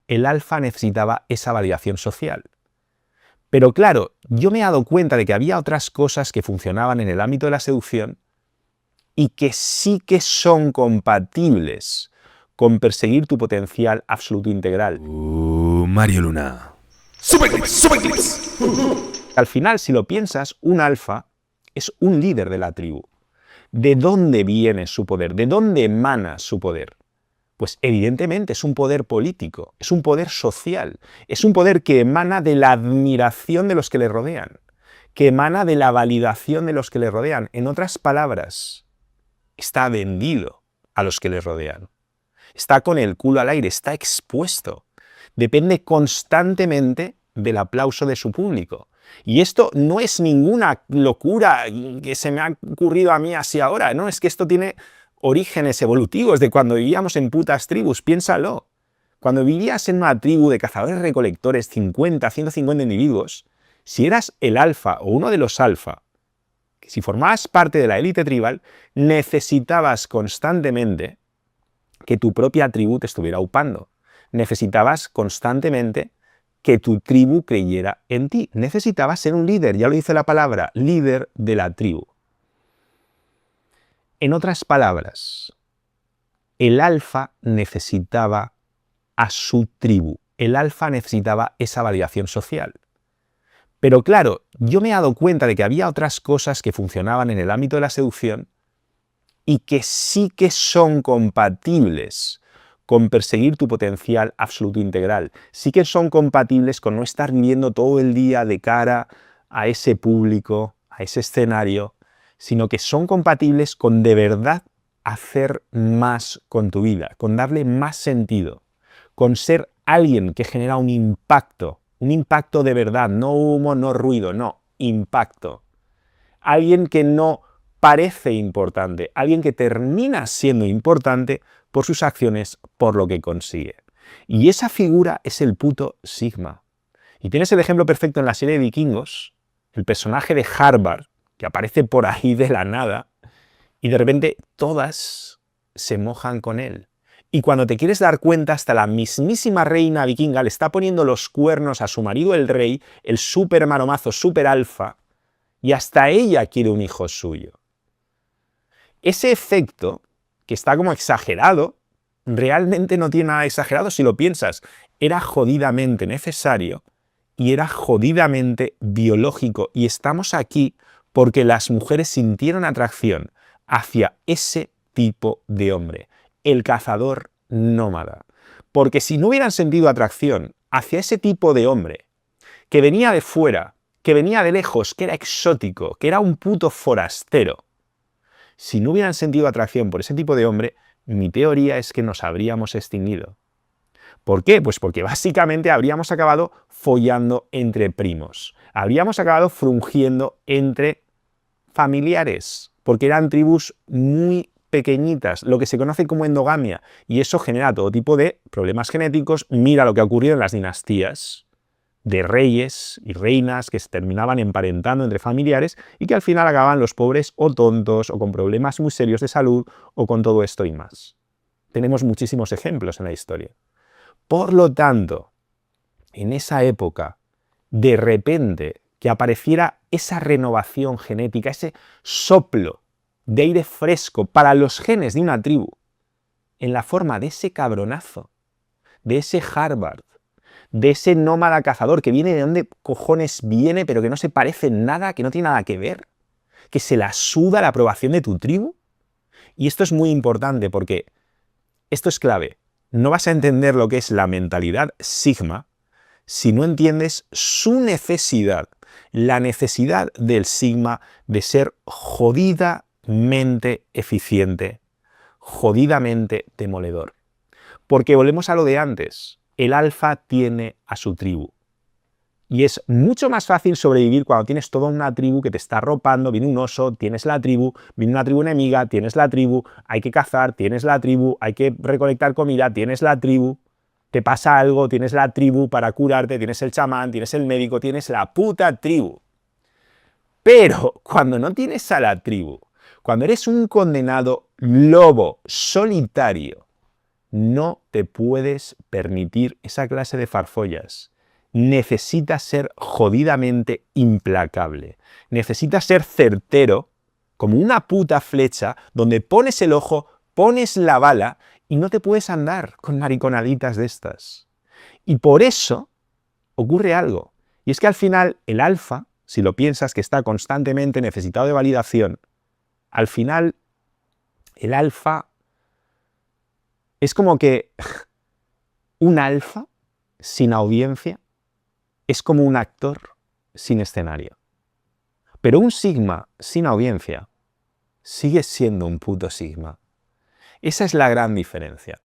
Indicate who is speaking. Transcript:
Speaker 1: el alfa necesitaba esa validación social. Pero claro, yo me he dado cuenta de que había otras cosas que funcionaban en el ámbito de la seducción y que sí que son compatibles con perseguir tu potencial absoluto integral.
Speaker 2: Mario Luna. ¡Superclips! ¡Superclips!
Speaker 1: Al final, si lo piensas, un alfa es un líder de la tribu. ¿De dónde viene su poder? ¿De dónde emana su poder? Pues evidentemente es un poder político, es un poder social, es un poder que emana de la admiración de los que le rodean, que emana de la validación de los que le rodean. En otras palabras, está vendido a los que le rodean. Está con el culo al aire, está expuesto. Depende constantemente del aplauso de su público. Y esto no es ninguna locura que se me ha ocurrido a mí así ahora, no, es que esto tiene orígenes evolutivos de cuando vivíamos en putas tribus, piénsalo. Cuando vivías en una tribu de cazadores-recolectores, 50, 150 individuos, si eras el alfa o uno de los alfa, si formabas parte de la élite tribal, necesitabas constantemente que tu propia tribu te estuviera upando. Necesitabas constantemente que tu tribu creyera en ti. Necesitabas ser un líder, ya lo dice la palabra, líder de la tribu. En otras palabras, el alfa necesitaba a su tribu. El alfa necesitaba esa validación social. Pero claro, yo me he dado cuenta de que había otras cosas que funcionaban en el ámbito de la seducción y que sí que son compatibles con perseguir tu potencial absoluto integral. Sí que son compatibles con no estar viviendo todo el día de cara a ese público, a ese escenario, sino que son compatibles con de verdad hacer más con tu vida, con darle más sentido, con ser alguien que genera un impacto de verdad, no humo, no ruido, no, impacto. Alguien que no parece importante, alguien que termina siendo importante por sus acciones, por lo que consigue. Y esa figura es el puto Sigma. Y tienes el ejemplo perfecto en la serie de Vikingos, el personaje de Harvard, que aparece por ahí de la nada, y de repente todas se mojan con él. Y cuando te quieres dar cuenta, hasta la mismísima reina vikinga le está poniendo los cuernos a su marido el rey, el súper maromazo, súper alfa, y hasta ella quiere un hijo suyo. Ese efecto, que está como exagerado, realmente no tiene nada exagerado si lo piensas. Era jodidamente necesario y era jodidamente biológico. Y estamos aquí porque las mujeres sintieron atracción hacia ese tipo de hombre, el cazador nómada. Porque si no hubieran sentido atracción hacia ese tipo de hombre, que venía de fuera, que venía de lejos, que era exótico, que era un puto forastero, si no hubieran sentido atracción por ese tipo de hombre, mi teoría es que nos habríamos extinguido. ¿Por qué? Pues porque básicamente habríamos acabado follando entre primos. Habríamos acabado frungiendo entre familiares, porque eran tribus muy pequeñitas, lo que se conoce como endogamia, y eso genera todo tipo de problemas genéticos. Mira lo que ha ocurrido en las dinastías de reyes y reinas que se terminaban emparentando entre familiares y que al final acababan los pobres o tontos o con problemas muy serios de salud o con todo esto y más. Tenemos muchísimos ejemplos en la historia. Por lo tanto, en esa época, de repente, que apareciera esa renovación genética, ese soplo de aire fresco para los genes de una tribu, en la forma de ese cabronazo, de ese Harvard, de ese nómada cazador que viene de donde cojones viene, pero que no se parece en nada, que no tiene nada que ver, que se la suda la aprobación de tu tribu. Y esto es muy importante porque esto es clave. No vas a entender lo que es la mentalidad Sigma si no entiendes su necesidad, la necesidad del Sigma de ser jodidamente eficiente, jodidamente demoledor. Porque volvemos a lo de antes. El alfa tiene a su tribu. Y es mucho más fácil sobrevivir cuando tienes toda una tribu que te está arropando, viene un oso, tienes la tribu, viene una tribu enemiga, tienes la tribu, hay que cazar, tienes la tribu, hay que recolectar comida, tienes la tribu, te pasa algo, tienes la tribu para curarte, tienes el chamán, tienes el médico, tienes la puta tribu. Pero cuando no tienes a la tribu, cuando eres un condenado lobo solitario, No te puedes permitir esa clase de farfollas. Necesitas ser jodidamente implacable. Necesitas ser certero, como una puta flecha, donde pones el ojo, pones la bala y no te puedes andar con mariconaditas de estas. Y por eso ocurre algo. Y es que al final el alfa, si lo piensas que está constantemente necesitado de validación, al final el alfa es como que un alfa sin audiencia es como un actor sin escenario. Pero un sigma sin audiencia sigue siendo un puto sigma. Esa es la gran diferencia.